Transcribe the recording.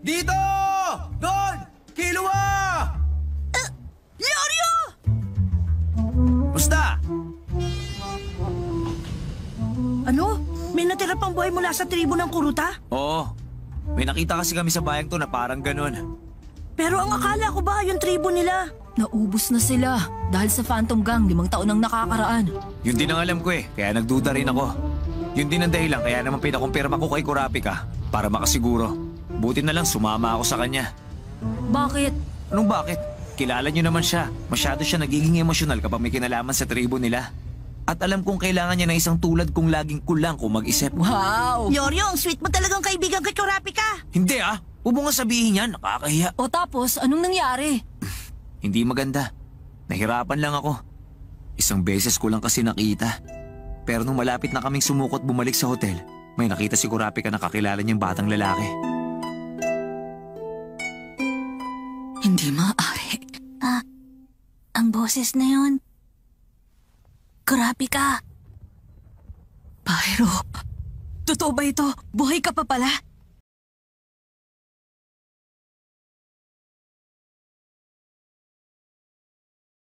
Dito! Doon! Killua! Leorio! Basta! Ano? May natira pang buhay mula sa tribo ng Kuruta? Oo. May nakita kasi kami sa bayang to na parang ganun. Pero ang akala ko ba yung tribo nila? Naubos na sila dahil sa Phantom Gang 5 taon ang nakakaraan. Yun din ang alam ko kaya nagduda rin ako. Yun din ang dahilan kaya naman pinakumpirma ko kay Kurapika para makasiguro. Buti na lang sumama ako sa kanya. Bakit? Anong bakit? Kilala niyo naman siya. Masyado siya nagiging emosyonal kapag may kinalaman sa tribo nila. At alam kong kailangan niya ng isang tulad kung laging kulang kung mag-isip. Wow! Leorio, ang sweet mo talagang kaibigan kay Kurapika. Hindi huwag mo nga sabihin yan, nakakahiya. O tapos, anong nangyari? Hindi maganda. Nahirapan lang ako. Isang beses ko lang kasi nakita. Pero nung malapit na kaming sumukot bumalik sa hotel, may nakita si Kurapika na kakilala niyang batang lalaki. Hindi maaari. Ang boses na yun. Kurapika. Pyro, totoo ba ito? Buhay ka pa pala?